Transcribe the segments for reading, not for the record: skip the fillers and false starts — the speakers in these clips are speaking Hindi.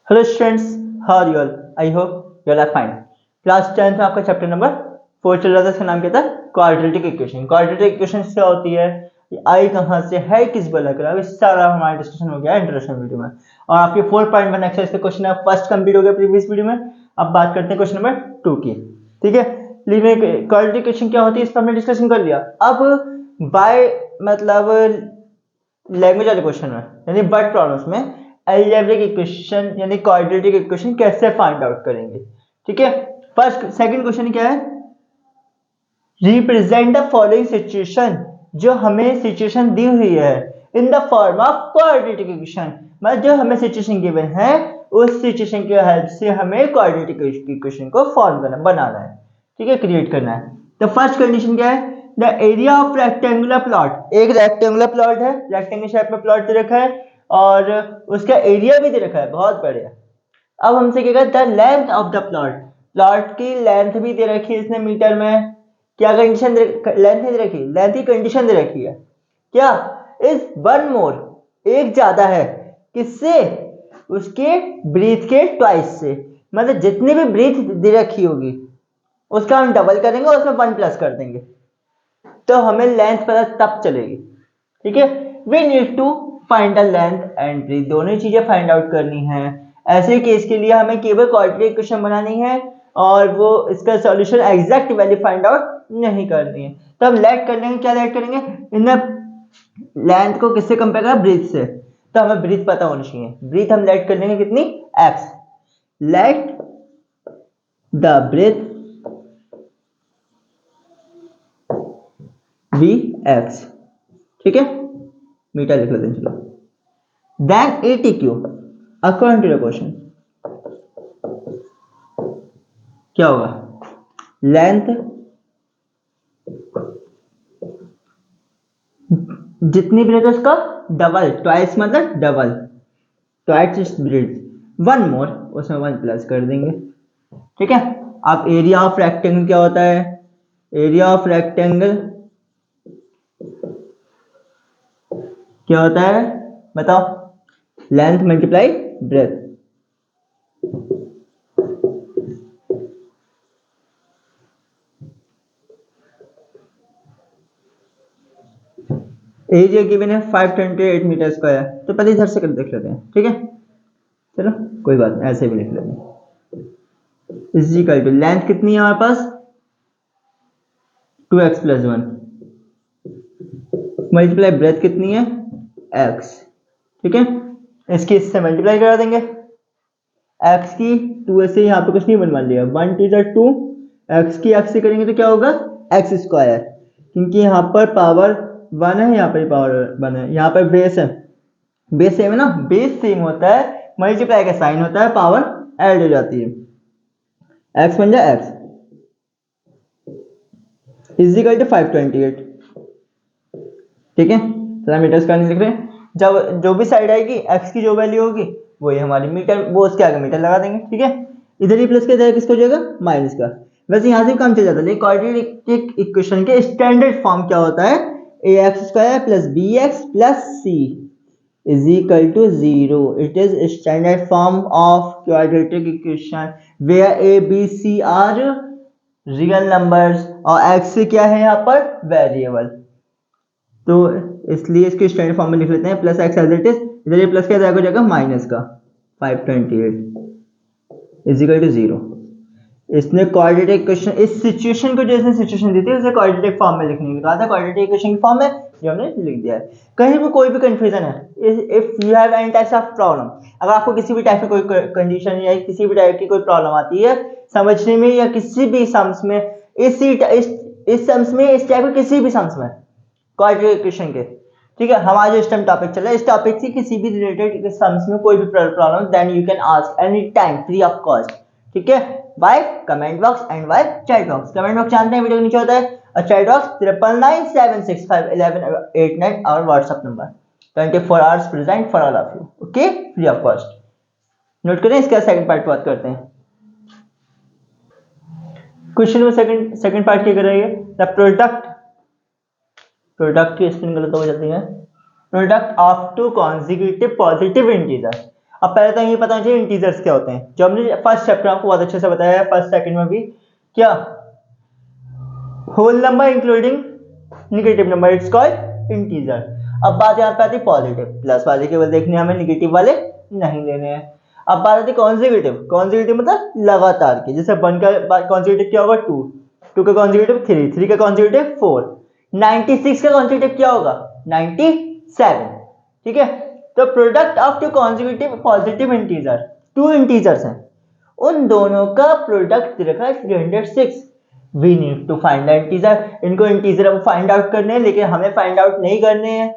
Hello students, how are you all? I hope you all are fine. Class 10 में आपका चैप्टर नंबर 4 चल रहा था। इसका नाम क्या था? Quadratic equation. क्वाड्रेटिक इक्वेशन क्या होती है, आई कहाँ से है, किस बल कर, अब इस सारा हमारा डिस्कशन हो गया इंट्रोडक्शन वीडियो में। और आपके 4.1 एक्सरसाइज के क्वेश्चन है फर्स्ट कंप्लीट हो गया प्रीवियस वीडियो में। अब बात करते हैं क्वेश्चन नंबर 2 की। ठीक है, क्वाड्रेटिक इक्वेशन क्या होती है इस पर हमने डिस्कशन कर लिया। अब बाय मतलब लैंग्वेज वाले क्वेश्चन में यानी वर्ड प्रॉब्लम्स में अलजेब्रिक इक्वेशन यानी क्वाड्रेटिक इक्वेशन कैसे फाइंड आउट करेंगे। ठीक है, फर्स्ट सेकंड क्वेश्चन क्या है, रिप्रेजेंट द फॉलोइंग सिचुएशन। जो हमें सिचुएशन दी हुई है in the form of quadratic equation, मतलब जो हमें सिचुएशन गिवन है उस सिचुएशन की हेल्प से हमें क्वाड्रेटिक इक्वेशन को फॉर्म करना बनाना है। ठीक है, क्रिएट करना है। तो फर्स्ट कंडीशन क्या है, the area of rectangular plot. एक रेक्टेंगुलर प्लॉट है, रेक्टेंगल शेप में प्लॉट दे रखा है और उसका एरिया भी दे रखा है, बहुत बढ़िया। अब हमसे क्या the length of the plot, plot की लेंथ भी दे रखी है इसने मीटर में। क्या कंडीशन लेंथ दे रखी, लेंथ की कंडीशन दे रखी है क्या, इज वन मोर, एक ज्यादा है किससे, उसके ब्रीथ के ट्वाइस से। मतलब जितनी भी ब्रीथ दे रखी होगी उसका हम डबल करेंगे और उसमें 1 प्लस कर देंगे तो हमें लेंथ पता तब चलेगी। ठीक है, we need to find the length and breadth, दोनों चीजें फाइंड आउट करनी है। ऐसे केस के लिए हमें केवल क्वाड्रेटिक इक्वेशन बनानी है और वो इसका solution exact value find out नहीं करनी है। तो हम लेट कर लेंगे, क्या लेट करेंगे, इन लेंथ को किससे कंपेयर करें, ब्रीथ से। तो हमें ब्रीथ पता होनी चाहिए, ब्रीथ हम लेट कर लेंगे कितनी, x. Let the breadth be x. ठीक है, मीटर लिख लेते हैं चलो। Then ATQ according to the question क्या होगा, लेंथ जितनी ब्रेथ है उसका डबल, ट्वाइस मतलब double, twice breadth, one more उसमें 1 प्लस कर देंगे। ठीक है, अब एरिया ऑफ रेक्टेंगल क्या होता है, एरिया ऑफ रेक्टेंगल क्या होता है बताओ, length multiply breath. Area given है 528 मीटर स्क्वायर, तो पहले इधर से कर देख लेते हैं। ठीक है, चलो कोई बात नहीं, ऐसे भी लिख लेते हैं। इज इक्वल टू लेंथ कितनी है हमारे पास 2x प्लस 1 मल्टीप्लाई ब्रेथ कितनी है x। ठीक है, इसकी इससे मल्टीप्लाई करा देंगे, x की 2 से यहाँ पे कुछ नहीं बनवा लिया, 1 2 2, x की x से करेंगे तो क्या होगा x स्क्वायर, क्योंकि यहाँ पर पावर 1 है, यहाँ पर पावर 1 है, यहाँ पर बेस है, बेस सेम है ना, बेस सेम होता है, मल्टीप्लाई का साइन होता है, पावर ऐड हो जाती है, x बन जाए x इज इक्वल टू 528। ठीक है, तो मीटर्स का नहीं लिख रहे, जब जो भी साइड आएगी x की जो वैल्यू होगी वही हमारी मीटर, वो उसके आगे मीटर लगा देंगे। ठीक है, इधर ही प्लस के इधर किसको हो जाएगा माइनस का। वैसे यहाँ से काम चल जाता है, लेकिन क्वाड्रेटिक इक्वेशन के स्टैंडर्ड फॉर्म क्या होता है, ax square plus bx plus c is equal to 0. It is a standard form of quadratic equation where a, b, c are real numbers और x क्या है यहाँ पर वेरिएबल। तो इसलिए इसके स्टैंडर्ड फॉर्म में लिख लेते हैं plus x as it is, इधर ये प्लस क्या हो जाएगा माइनस का 528 इज इक्वल टू 0। इसने क्वाड्रेटिक इक्वेशन, इस सिचुएशन को जो इसने सिचुएशन दी थी उसे क्वाड्रेटिक फॉर्म में लिखने को कहा था, क्वाड्रेटिक इक्वेशन की फॉर्म में जो हमने लिख दिया है। कहीं भी कोई भी कंफ्यूजन है, if you have any types of problem, अगर आपको किसी भी टाइप की कोई कंडीशन या किसी भी टाइप की कोई प्रॉब्लम आती है समझने में या किसी भी सम्स में, इस सम्स में, इस टाइप के किसी भी सम्स में क्वाड्रेटिक इक्वेशन के, ठीक है, हमारा जो इस टाइम टॉपिक चल रहा है इस टॉपिक से किसी भी रिलेटेड सम्स में कोई भी problem, then you can ask any time free of cost. ठीक है, by comment box and by chat box. Comment box जानते हैं वीडियो के नीचे होता है और चैट बॉक्स 9997651189 और WhatsApp number 24 hours present for all of you. Okay, free of cost. Note करें, इसका सेकंड पार्ट बात करते हैं। क्वेश्चन में सेकंड पार्ट क्या करेंगे, द प्रोडक्ट की स्पेलिंग गलत हो जाती है, product of two consecutive positive integer अब पहले तो ये पता चाहिए इंटीजर्स क्या होते हैं, जो हमने फर्स्ट चैप्टर आपको बहुत अच्छे से बताया है, फर्स्ट सेकंड में भी। क्या? Whole number including negative number, it's called integer. अब बात यहाँ पे आती है पॉजिटिव, प्लस वाले केवल देखने हमें, नेगेटिव वाले नहीं लेने हैं। अब बात आती है कॉन्जिक्यूटिव, कॉन्जिक्यूटिव मतलब लगातार के, जैसे 1 का कॉन्जिक्यूटिव क्या होगा 2, 2 का कॉन्जिक्यूटिव 3, 3 का कॉन्जिक्यूटिव 4, 96 का कॉन्जिक्यूटिव क्या होगा 97। ठीक है, तो product of two consecutive positive integer, two integers हैं, उन दोनों का प्रोडक्ट रखा 306। We need to find the integer, इनको इंटीजर अब फाइंड आउट करने हैं, लेकिन हमें फाइंड आउट नहीं करने हैं,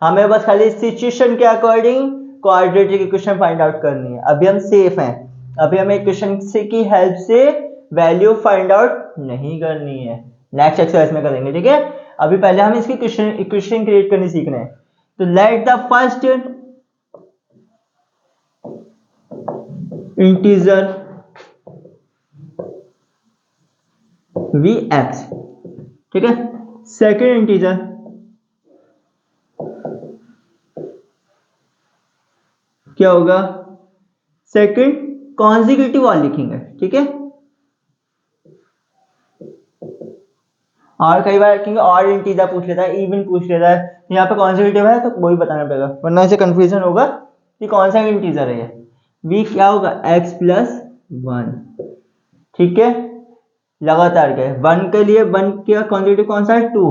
हमें बस खाली सिचुएशन के according quadratic equation find out करनी है। अभी हम सेफ हैं, अभी हमें इक्वेशन से की हेल्प से वैल्यू फाइंड आउट नहीं करनी है, नेक्स्ट एक्सरसाइज में करेंगे। ठीक है, अभी पहले हम इसकी इक्वेशन क्रिएट करनी सीख रहे हैं। तो let the first integer be x, ठीक है, सेकेंड इंटीजर क्या होगा, सेकेंड कॉन्जिक्यूटिव वाला लिखेंगे। ठीक है, और कई बार लिखेंगे और इंटीजर पूछ लेता है, इवन पूछ लेता है, यहाँ पे कॉन्जिक्यूटिव है तो वही बताना पड़ेगा, वरना इसे कंफ्यूजन होगा कि कौन सा इंटीजर है ये। वी क्या होगा x प्लस 1। ठीक है, लगातार के 1 के लिए 1 का कॉन्जिक्यूटिव कौन सा है 2,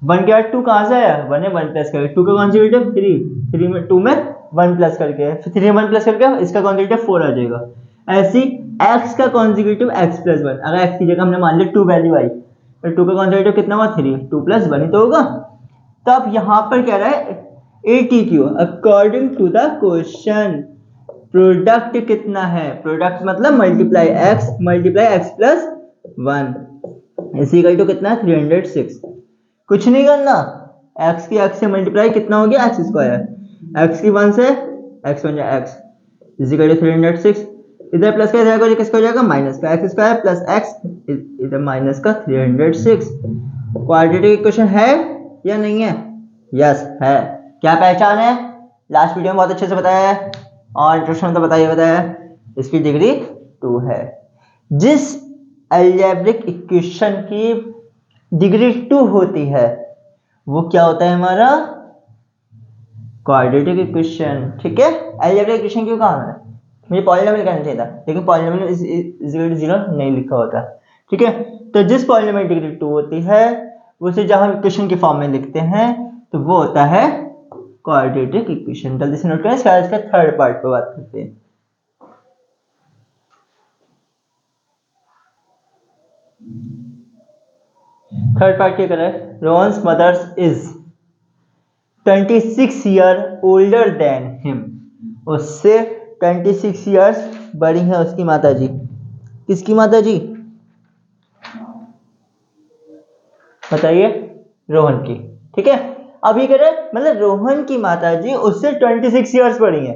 1 के बाद 2 कहाँ से आया 1 है, 1 प्लस करके 2 का कॉन्जिक्यूटिव 3, 3 में 2 में 1 प्लस करके, फिर 3 में 1 प्लस करके इसका कॉन्जिक्यूटिव 4 आ जाएगा। ऐसी x का कॉन्जिक्यूटिव x प्लस 1, अगर x की जगह हमने मान लिया 2 वैल्यू आई, तो 2 का कॉन्जिक्यूटिव कितना हुआ 3, 2 प्लस 1 ही तो होगा। तो अब यहाँ पर कह रहा है ATQ according to the question product कितना है, प्रोडक्ट मतलब multiply x plus 1 is equal to कितना 306। कुछ नहीं करना, x की x से मल्टीप्लाई कितना हो गया x स्क्वायर, x की 1 से x बन जाए x इसीकल टू 306, इधर प्लस का जाएगा किसका हो जाएगा माइनस का, x स्क्वायर प्लस x, इधर माइनस का 306। क्वाड्रेटिक इक्वेशन है या नहीं है? यस है। क्या पहचान है? लास्ट वीडियो में बहुत अच्छे से बताया है, और इंट्रोडक्शन तो बताया इसकी डिग्री 2 है। जिस अलजेब्रिक इक्वेशन की डिग्री 2 होती है वो क्या होता है हमारा क्वाड्रेटिक इक्वेशन। ठीक है, अलजेब्रिक इक्वेशन क्यों कहा मैंने, मुझे पॉलिनोमियल कहना चाहिए था, लेकिन पॉलिनोमियल इज 0 नहीं लिखा होता। ठीक है, तो जिस पॉलिनोमियल डिग्री 2 होती है उसे जब हम इक्वेशन के फॉर्म में लिखते हैं तो वो होता है क्वाड्रेटिक इक्वेशन। जल्दी से नोट करें, इसका थर्ड पार्ट पे बात करते हैं। थर्ड पार्ट क्या कर रहा है, Rohan's mother's is 26 year older than him, उससे 26 ईयर्स बड़ी है उसकी माता जी। किसकी माता जी बताइए, रोहन की। ठीक है, अब ये कह रहे हैं मतलब रोहन की माता जी उससे 26 ईयर्स बड़ी हैं,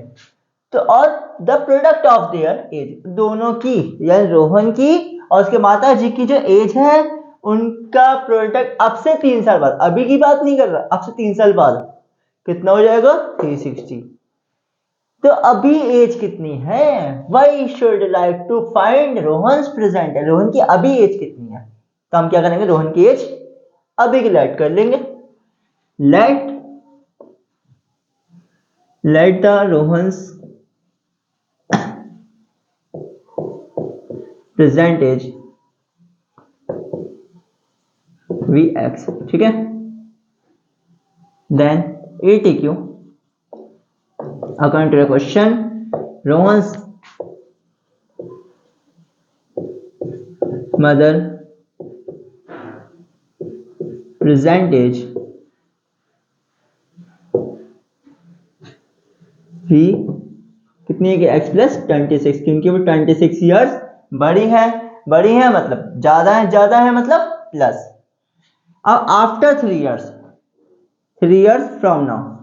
तो और the product of their age, दोनों की यानी रोहन की और उसके माता जी की जो एज है उनका प्रोडक्ट अब से 3 साल बाद, अभी की बात नहीं कर रहा, अब से 3 साल बाद कितना हो जाएगा 360। तो अभी एज कितनी है, why should like to find Rohan's present, Rohan की अभी एज कितनी है, तो हम क्या करेंगे रोहन की एज अभी की लेट कर लेंगे, let the Rohan's present age be x. ठीक है, then ATQ according to the question Rohan's mother present age भी कितनी है कि x प्लस 26, क्योंकि वो 26 ईयर्स बड़ी है मतलब ज्यादा है मतलब प्लस। अब आफ्टर 3 इयर्स फ्रॉम नाउ,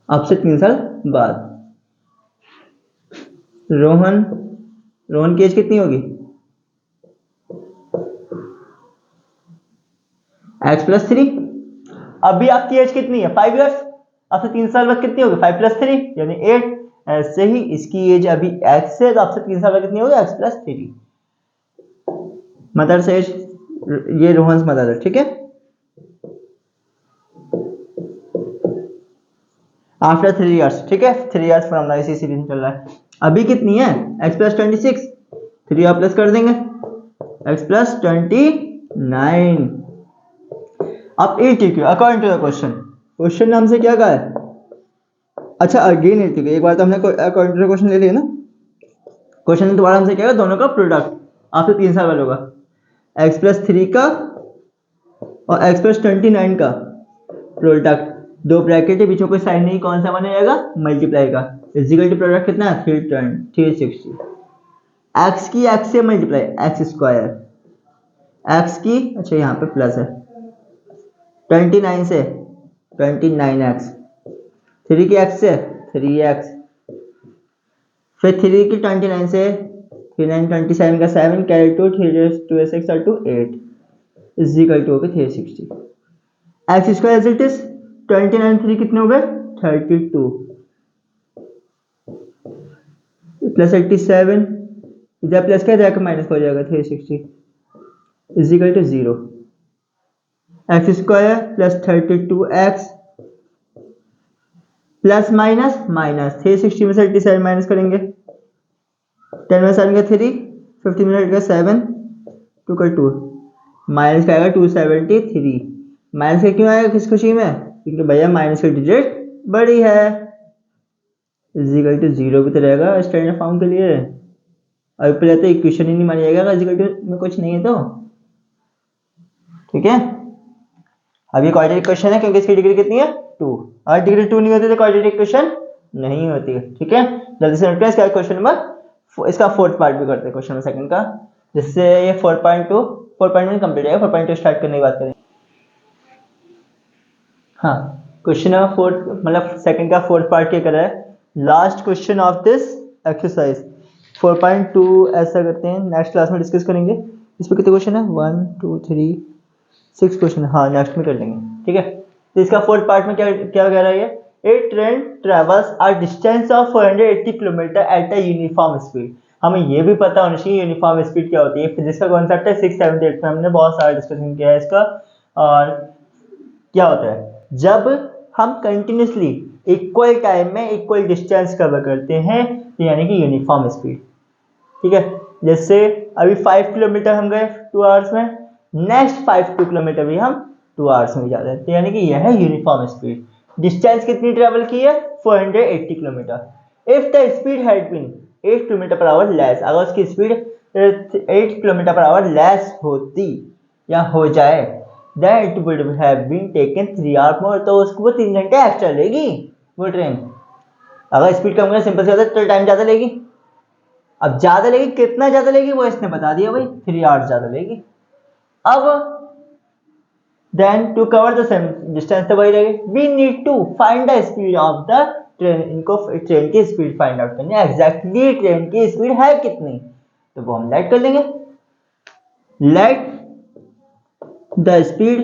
अब से 3 साल बाद रोहन की एज कितनी होगी x प्लस 3, अभी आपकी एज कितनी है 5 इयर्स, आपसे 3 साल बाद कितनी होगी 5 + 3 यानी 8। ऐसे ही इसकी एज अभी x है तो आपसे 3 साल बाद कितनी होगी x + 3। मदर्स एज, ये रोहन्स मदर है, ठीक है। आफ्टर 3 इयर्स, ठीक है, 3 इयर्स फ्रॉम नाउ, इसी सीरीज में चल रहा है। अभी कितनी है x + 26, 3 आप प्लस कर देंगे x + 29। अब ATQ according to the question ने हमसे क्या कहा है, अच्छा अगेन ATQ, एक बार तो हमने अकॉर्डिंग टू द क्वेश्चन ले लिया ना। क्वेश्चन ने दोबारा हमसे क्या कहा, दोनों का प्रोडक्ट आपसे 3 साल बाद होगा, x + 3 का और x + 29 का प्रोडक्ट, दो ब्रैकेट है, बीच में कोई साइन नहीं, कौन सा बन जाएगा मल्टीप्लाई का, इजिकल टू प्रोडक्ट कितना है 360। x की x से मल्टीप्लाई x², x की अच्छा यहाँ पे प्लस है 29 से 29x, 3 की x से 3x, फिर 3 की 29 से 3 9 27 का 7 कैरी 2 3 2 6 2 8 इजिकल टू हो गया 360। x² एज इट इज 29 3 कितने हो गए 32 प्लस 87, इधर प्लस क्या जाएगा माइनस हो जाएगा 360 is equal to 0। x² + 32x plus minus minus 360 में से 87 माइनस करेंगे, 10 में 7 का 3, 15 में 8 का 7, 2 का 2, माइनस का आएगा 273। माइनस का क्यों आएगा किस खुशी में, क्योंकि भैया माइनस की डिजिट बड़ी है, इजिकल टू 0 भी तो रहेगा स्टैंडर्ड फॉर्म के लिए। और पहले तो इक्वेशन ही नहीं मानी जाएगा इजिकल टू में कुछ नहीं है तो, ठीक है। अब ये क्वाड्रेटिक क्वेश्चन है क्योंकि इसकी डिग्री कितनी है 2, और डिग्री 2 नहीं होती तो क्वाड्रेटिक क्वेश्चन नहीं होती है, ठीक है। जल्दी से नोट करें इसका क्वेश्चन नंबर, इसका फोर्थ पार्ट भी करते हैं क्वेश्चन नंबर सेकंड का, जिससे ये 4.2 4.1 कंप्लीट है, 4.2 स्टार्ट करने की बात करें। हाँ, क्वेश्चन नंबर फोर्थ मतलब सेकंड का फोर्थ पार्ट क्या कर रहा है, last question of this exercise 4.2 ऐसा करते हैं, नेक्स्ट क्लास में डिस्कस करेंगे। इस पे कितने क्वेश्चन है 1 2 3 6 क्वेश्चन, हाँ नेक्स्ट में कर लेंगे, ठीक है। तो इसका फोर्थ पार्ट में क्या क्या कह रहा है, a train travels a distance of 480 kilometre at a uniform speed. हमें ये भी पता होना चाहिए यूनिफॉर्म स्पीड क्या होती है, फिजिक्स का कॉन्सेप्ट है 6 7 8 में हमने बहुत सारा डिस्कशन किया है इसका। और क्या होता है जब हम कंटिन्यूसली इक्वल टाइम में इक्वल डिस्टेंस कवर करते हैं तो यानी कि यूनिफॉर्म स्पीड, ठीक है। जैसे अभी 5 किलोमीटर हम गए 2 आवर्स में, नेक्स्ट 5 किलोमीटर भी हम 2 आवर्स में जा रहे हैं, तो यानी कि यह है यूनिफॉर्म स्पीड। डिस्टेंस कितनी ट्रेवल की है 480 kilometre. If the speed had been 8 kilometre per hour less, अगर उसकी speed 8 kilometre per hour less होती या हो जाए, then it would have been taken 3 hours more, तो उसको वो 3 घंटे एक्स्ट्रा लेगी वो ट्रेन। अगर स्पीड कम करें सिंपल से होता है तो टाइम ज्यादा लेगी, अब ज्यादा लेगी, कितना ज्यादा लेगी वो इसने बता दिया भाई 3 आवर्स ज्यादा लेगी। अब then to cover the same distance तो वही रहेगी, we need to find the speed of the train, इनको ट्रेन की स्पीड फाइंड आउट करनी है, एग्जैक्टली ट्रेन की स्पीड है कितनी, तो वो हम लेट कर लेंगे, let the speed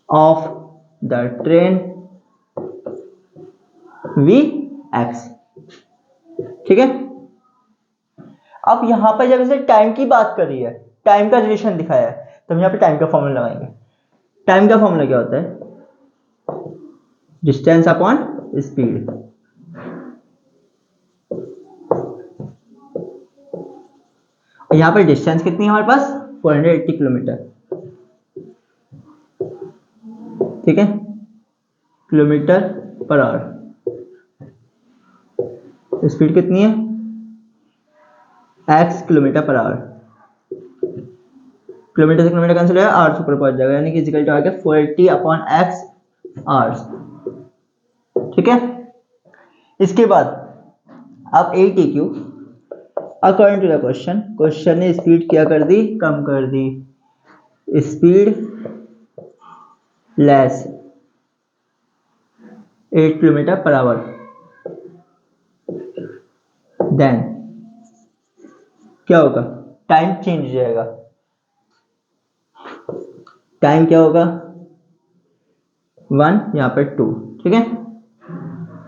of the train we x, ठीक है। अब यहां पर जब इसे टाइम की बात करी है, टाइम का रिलेशन दिखाया है, तो हम यहाँ पे टाइम का फॉर्मूला लगाएंगे। टाइम का फॉर्मूला क्या होता है, डिस्टेंस अपॉन स्पीड। यहाँ पर डिस्टेंस कितनी है हमारे पास 480 किलोमीटर, ठीक है, किलोमीटर पर आवर। स्पीड कितनी है x kilometre per our, kilometre से किलोमीटर कैंसिल होगा, आवर्स ऊपर पहुंच जाएगा, यानी कि इक्वल टू आ गया 480 अपॉन x आवर्स, ठीक है। इसके बाद अब ATQ according to the question ने स्पीड क्या कर दी, कम कर दी, speed less 8 kilometre per hour, then क्या होगा, टाइम चेंज हो जाएगा, टाइम क्या होगा 1 यहाँ पर 2, ठीक है।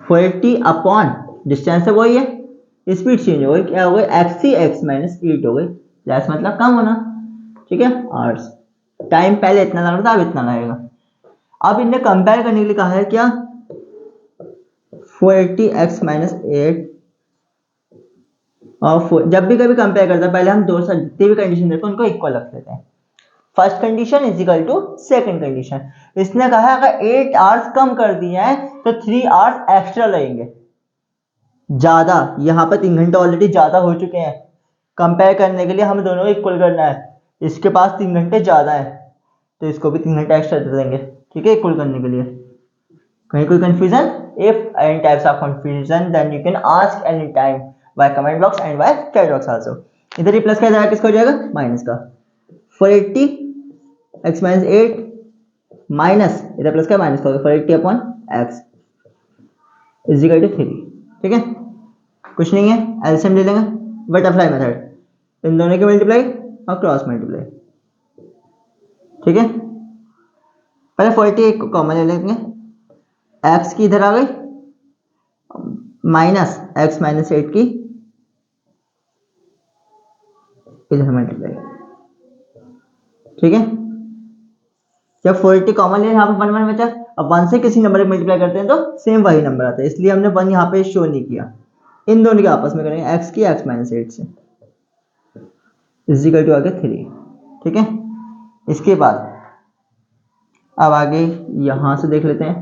480 अपॉन डिस्टेंस है वही है, स्पीड चेंज हो गई, क्या हो गई एक्स एक्स माइनस 8 हो गई, लेस मतलब कम होना, ठीक है। और टाइम पहले इतना लग रहा था, अब इतना लगेगा। अब इन्हें कंपेयर करने के लिए कहा है क्या, 480 एक्स माइनस 8 और जब भी कभी कंपेयर करता है पहले हम दो साथ जितनी भी कंडीशन देते हैं उनको इक्वल रख लेते हैं। First condition is equal to second condition. इसने कहा है अगर 8 आवर्स कम कर दिए हैं तो 3 आवर्स एक्स्ट्रा लगेंगे, ज्यादा, यहाँ पर 3 घंटे ऑलरेडी ज्यादा हो चुके हैं, कंपेयर करने के लिए हमें दोनों को इक्वल करना है। इसके पास 3 घंटे ज्यादा है तो इसको भी 3 घंटे एक्स्ट्रा दे देंगे, ठीक है, इक्वल करने के लिए। कहीं कोई confusion? If any types of confusion then you can ask any time by comment box and by chat box also. इधर ये प्लस का जाएगा, किसका हो जाएगा, माइनस का। 480 x माइनस 8 माइनस इधर प्लस का माइनस का होगा 480 upon x is equal to 3, ठीक है। कुछ नहीं है, एलसीएम ले लेंगे, बटरफ्लाई मेथड, इन दोनों के मल्टीप्लाई और क्रॉस मल्टीप्लाई, ठीक है। पहले 48 को कॉमन ले लेंगे, एक्स की इधर आ गई माइनस एक्स माइनस 8 की इधर मल्टीप्लाई, ठीक है। जब 480 कॉमन ले यहाँ पर 1 1 बचा, अब 1 से किसी नंबर में मल्टीप्लाई करते हैं तो सेम वही नंबर आता है, इसलिए हमने 1 यहाँ पे शो नहीं किया। इन दोनों के आपस में करेंगे, एक्स की एक्स माइनस 8 से इज इक्वल टू आगे 3, ठीक है। इसके बाद अब आगे यहां से देख लेते हैं,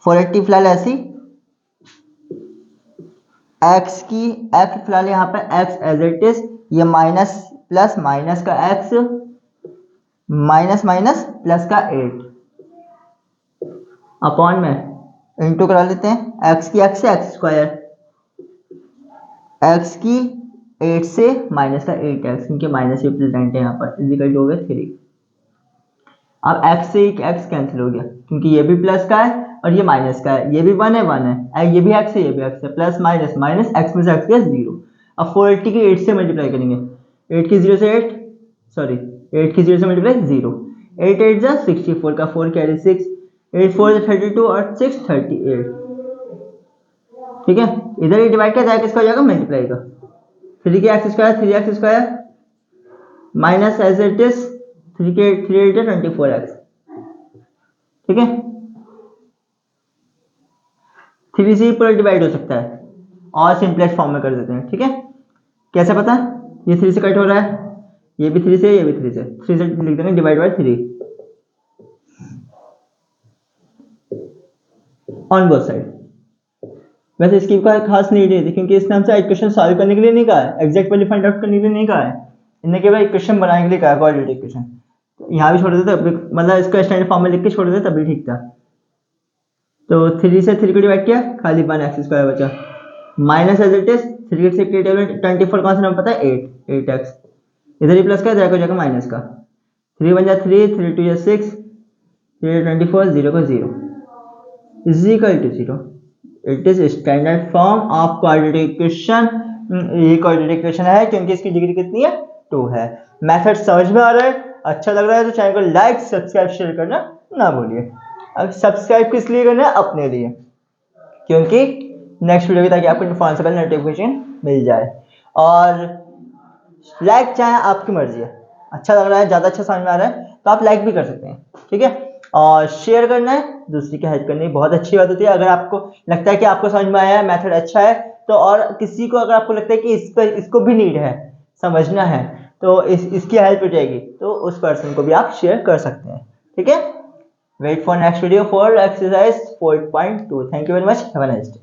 480 फिलहाल ऐसी, एक्स की एक्स फिलहाल यहाँ पे एक्स एज इट इज, ये माइनस प्लस माइनस का एक्स माइनस माइनस प्लस का 8 अपॉन में इंटू करा लेते हैं, एक्स की एक्स से एक्स स्क्वायर, एक्स की 8 से माइनस का 8x, क्योंकि माइनस रिप्रेजेंट है यहाँ पर, इज इक्वल टू हो गया 3। अब x से x कैंसिल हो गया क्योंकि ये भी प्लस का है और ये माइनस का है, ये भी 1 है 1 है, ये भी x है ये भी x है, प्लस माइनस माइनस x में से x गया 0। अब 480 की 8 से मल्टीप्लाई करेंगे, 8 की 0 से 8 सॉरी 8 की 0 से मल्टीप्लाई 0, 8 8 जा 64 का 4 कैरी 6, 8 4 32 और 6 38, ठीक है। इधर ये डिवाइड किया जाएगा, किसका हो जाएगा, मल्टीप्लाई का, 3 के x square 3x square minus as it is 3 के 3 24x, ठीक है। 3 से पूरा डिवाइड हो सकता है और सिंपलेस्ट फॉर्म में कर देते हैं, ठीक है। कैसे पता, ये 3 से कट हो रहा है, ये भी 3 से ये भी 3 से लिख देंगे divide by 3 on both side. वैसे इसकी कोई खास नीड नहीं थी क्योंकि इसने हमसे इक्वेशन सॉल्व करने के लिए नहीं कहा है, एग्जैक्ट वैल्यू फाइंड आउट करने के लिए नहीं कहा है, इन्हें केवल इक्वेशन बनाने के लिए कहा है, कोऑर्डिनेट इक्वेशन। यहाँ भी छोड़ देते तब, मतलब इसको स्टैंडर्ड फॉर्म में लिख के छोड़ देते तब भी ठीक था। तो 3 से 3 को डिवाइड किया, खाली 1x स्क्वायर बचा, माइनस एज इट इज 3 से 24 कौन सा नंबर पता है, 8x, इधर ही प्लस का जाएगा जाएगा माइनस का, 3 1 जा 3 3 2 जा 6 3 24 0 को 0 is equal to 0। It is standard form of quadratic equation. ये क्वाड्रेटिक इक्वेशन है क्योंकि इसकी डिग्री कितनी है, 2 है। मेथड समझ में आ रहा है, अच्छा लग रहा है तो चैनल को लाइक सब्सक्राइब शेयर करना ना भूलिए। अब सब्सक्राइब किस लिए करना है, अपने लिए, क्योंकि नेक्स्ट वीडियो की ताकि आपको इन्फॉर्मेशन से पहले नोटिफिकेशन मिल जाए। और लाइक चाहे आपकी मर्जी है, अच्छा लग रहा है, ज़्यादा अच्छा समझ में आ रहा है तो आप लाइक भी कर सकते हैं, ठीक है। और शेयर करना है, दूसरी की हेल्प करनी बहुत अच्छी बात होती है। अगर आपको लगता है कि आपको समझ में आया है, मेथड अच्छा है, तो और किसी को अगर आपको लगता है कि इसको भी नीड है, समझना है, तो इसकी हेल्प हो जाएगी, तो उस पर्सन को भी आप शेयर कर सकते हैं, ठीक है। Wait for next video for exercise 4.2। Thank you very much, have a nice day.